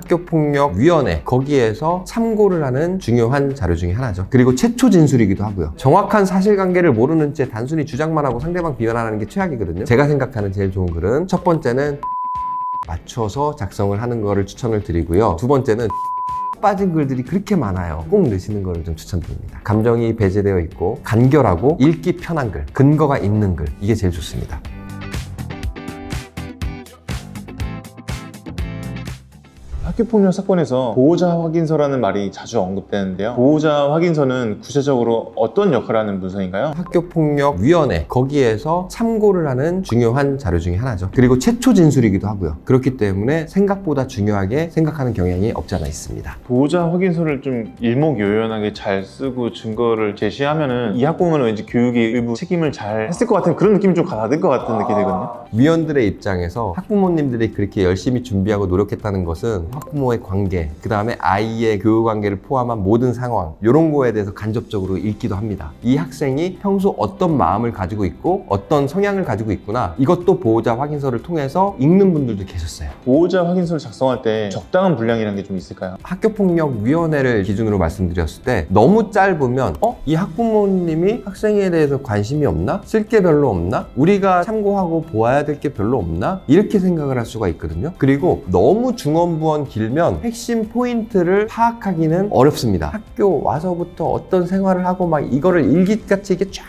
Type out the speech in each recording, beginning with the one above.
학교폭력위원회, 거기에서 참고를 하는 중요한 자료 중에 하나죠. 그리고 최초 진술이기도 하고요. 정확한 사실관계를 모르는 채 단순히 주장만 하고 상대방 비난하는 게 최악이거든요. 제가 생각하는 제일 좋은 글은 첫 번째는 맞춰서 작성을 하는 거를 추천을 드리고요. 두 번째는 빠진 글들이 그렇게 많아요. 꼭 넣으시는 거를 좀 추천드립니다. 감정이 배제되어 있고 간결하고 읽기 편한 글, 근거가 있는 글, 이게 제일 좋습니다. 학교폭력 사건에서 보호자 확인서라는 말이 자주 언급되는데요. 보호자 확인서는 구체적으로 어떤 역할을 하는 문서인가요? 학교폭력위원회, 거기에서 참고를 하는 중요한 자료 중에 하나죠. 그리고 최초 진술이기도 하고요. 그렇기 때문에 생각보다 중요하게 생각하는 경향이 없지 않아 있습니다. 보호자 확인서를 좀 일목요연하게 잘 쓰고 증거를 제시하면은 이 학부모는 왠지 교육의 일부 책임을 잘 했을 것 같은 그런 느낌이 좀 받을 것 같은 느낌이 들거든요. 위원들의 입장에서 학부모님들이 그렇게 열심히 준비하고 노력했다는 것은 학부모의 관계, 그 다음에 아이의 교육 관계를 포함한 모든 상황, 이런 거에 대해서 간접적으로 읽기도 합니다. 이 학생이 평소 어떤 마음을 가지고 있고 어떤 성향을 가지고 있구나, 이것도 보호자 확인서를 통해서 읽는 분들도 계셨어요. 보호자 확인서를 작성할 때 적당한 분량이라는 게 좀 있을까요? 학교폭력위원회를 기준으로 말씀드렸을 때 너무 짧으면 이 학부모님이 학생에 대해서 관심이 없나? 쓸 게 별로 없나? 우리가 참고하고 보아야 될 게 별로 없나? 이렇게 생각을 할 수가 있거든요. 그리고 너무 중언부언 길면 핵심 포인트를 파악하기는 어렵습니다. 학교 와서부터 어떤 생활을 하고 막 이거를 일기같이 이렇게 쫙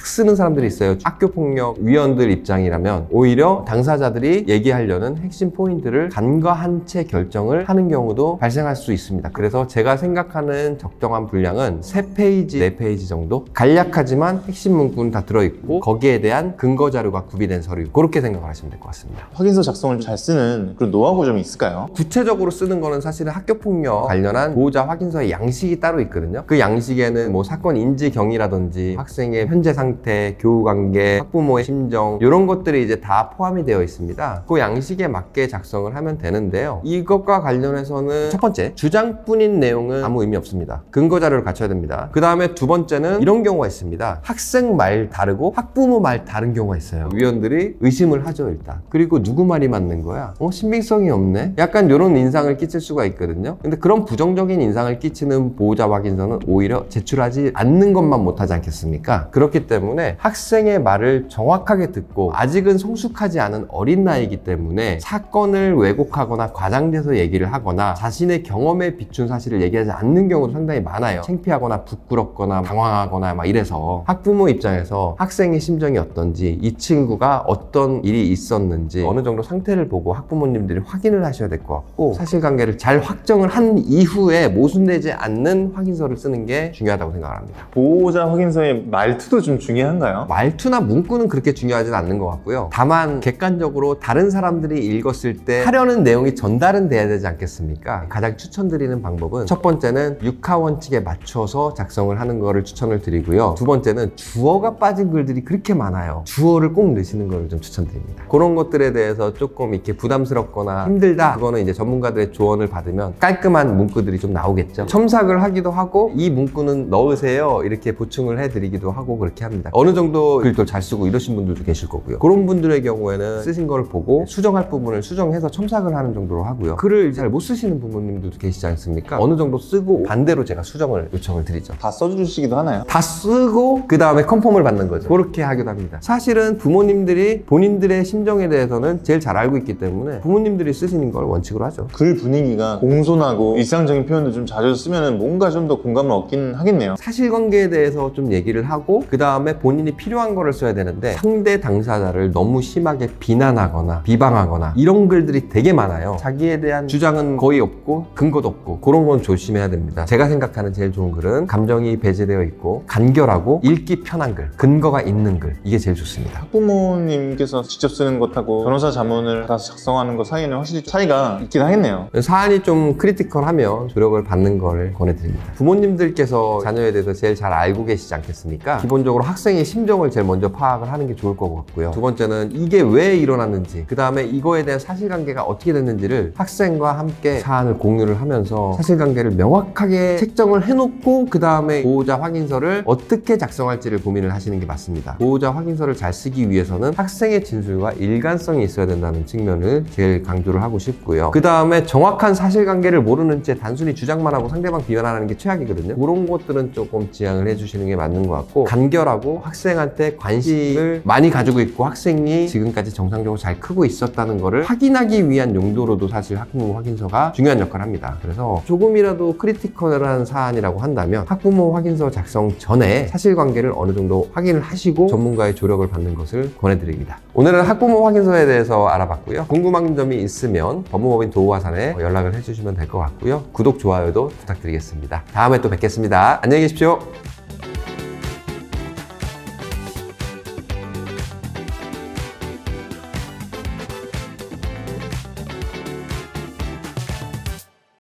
쓰는 사람들이 있어요. 학교폭력위원들 입장이라면 오히려 당사자들이 얘기하려는 핵심 포인트를 간과한 채 결정을 하는 경우도 발생할 수 있습니다. 그래서 제가 생각하는 적정한 분량은 3페이지, 4페이지 정도? 간략하지만 핵심 문구는 다 들어있고 거기에 대한 근거 자료가 구비된 서류, 그렇게 생각을 하시면 될 것 같습니다. 확인서 작성을 잘 쓰는 그런 노하우 좀 있을까요? 구체적으로 쓰는 거는 사실은 학교폭력 관련한 보호자 확인서의 양식이 따로 있거든요. 그 양식에는 뭐 사건 인지 경위라든지 학생의 현재 상태, 교우관계, 학부모의 심정, 이런 것들이 이제 다 포함이 되어 있습니다. 그 양식에 맞게 작성을 하면 되는데요. 이것과 관련해서는 첫 번째, 주장뿐인 내용은 아무 의미 없습니다. 근거 자료를 갖춰야 됩니다. 그 다음에 두 번째는 이런 경우가 있습니다. 학생 말 다르고 학부모 말 다른 경우가 있어요. 위원들이 의심을 하죠, 일단. 그리고 누구 말이 맞는 거야? 신빙성이 없네? 약간 이런 인상을 끼칠 수가 있거든요. 근데 그런 부정적인 인상을 끼치는 보호자 확인서는 오히려 제출하지 않는 것만 못하지 않겠습니까? 그렇기 때문에 학생의 말을 정확하게 듣고 아직은 성숙하지 않은 어린 나이이기 때문에 사건을 왜곡하거나 과장돼서 얘기를 하거나 자신의 경험에 비춘 사실을 얘기하지 않는 경우도 상당히 많아요. 창피하거나 부끄럽거나 당황하거나 막 이래서 학부모 입장에서 학생의 심정이 어떤지, 이 친구가 어떤 일이 있었는지 어느 정도 상태를 보고 학부모님들이 확인을 하셔야 될 것 같고, 사실관계를 잘 확정을 한 이후에 모순되지 않는 확인서를 쓰는 게 중요하다고 생각을 합니다. 보호자 확인서의 말투도 좀 중요한가요? 말투나 문구는 그렇게 중요하진 않는 것 같고요. 다만 객관적으로 다른 사람들이 읽었을 때 하려는 내용이 전달은 돼야 되지 않겠습니까? 가장 추천드리는 방법은 첫 번째는 육하 원칙에 맞춰서 작성을 하는 거를 추천을 드리고요. 두 번째는 주어가 빠진 글들이 그렇게 많아요. 주어를 꼭 넣으시는 거를 좀 추천드립니다. 그런 것들에 대해서 조금 이렇게 부담스럽거나 힘들다, 그거는 이제 전문가들의 조언을 받으면 깔끔한 문구들이 좀 나오겠죠. 첨삭을 하기도 하고 이 문구는 넣으세요 이렇게 보충을 해드리기도 하고 그렇게 합니다. 어느 정도 글도 잘 쓰고 이러신 분들도 계실 거고요. 그런 분들의 경우에는 쓰신 걸 보고 수정할 부분을 수정해서 첨삭을 하는 정도로 하고요. 글을 잘 못 쓰시는 부모님들도 계시지 않습니까? 어느 정도 쓰고 반대로 제가 수정을 요청을 드리죠. 다 써주시기도 하나요? 다 쓰고 그 다음에 컨펌을 받는 거죠. 그렇게 하기도 합니다. 사실은 부모님들이 본인들의 심정에 대해서는 제일 잘 알고 있기 때문에 부모님들이 쓰시는 걸 원칙으로 하죠. 글 분위기가 공손하고 일상적인 표현도 좀 자주 쓰면 뭔가 좀 더 공감을 얻긴 하겠네요. 사실관계에 대해서 좀 얘기를 하고 그 다음에 본인이 필요한 거를 써야 되는데 상대 당사자를 너무 심하게 비난하거나 비방하거나 이런 글들이 되게 많아요. 자기에 대한 주장은 거의 없고 근거도 없고, 그런 건 조심해야 됩니다. 제가 생각하는 제일 좋은 글은 감정이 배제되어 있고 간결하고 읽기 편한 글, 근거가 있는 글, 이게 제일 좋습니다. 학부모님께서 직접 쓰는 것하고 변호사 자문을 받아서 작성하는 것 사이에는 확실히 차이가 있긴 하겠네요. 사안이 좀 크리티컬하면 조력을 받는 걸 권해드립니다. 부모님들께서 자녀에 대해서 제일 잘 알고 계시지 않겠습니까? 기본적으로 학생의 심정을 제일 먼저 파악을 하는 게 좋을 것 같고요. 두 번째는 이게 왜 일어났는지, 그 다음에 이거에 대한 사실관계가 어떻게 됐는지를 학생과 함께 사안을 공유를 하면서 사실관계를 명확하게 책정을 해놓고 그 다음에 보호자 확인서를 어떻게 작성할지를 고민을 하시는 게 맞습니다. 보호자 확인서를 잘 쓰기 위해서는 학생의 진술과 일관성이 있어야 된다는 측면을 제일 강조를 하고 싶고요. 그 다음에 정확한 사실관계를 모르는 채 단순히 주장만 하고 상대방 비난하는 게 최악이거든요. 그런 것들은 조금 지양을 해주시는 게 맞는 것 같고, 간결하고 학생한테 관심을 많이 가지고 있고 학생이 지금까지 정상적으로 잘 크고 있었다는 거를 확인하기 위한 용도로도 사실 학부모 확인서가 중요한 역할을 합니다. 그래서 조금이라도 크리티컬한 사안이라고 한다면 학부모 확인서 작성 전에 사실관계를 어느 정도 확인을 하시고 전문가의 조력을 받는 것을 권해드립니다. 오늘은 학부모 확인서에 대해서 알아봤고요. 궁금한 점이 있으면 법무법인 도우화산에 연락을 해주시면 될 것 같고요. 구독, 좋아요도 부탁드리겠습니다. 다음에 또 뵙겠습니다. 안녕히 계십시오.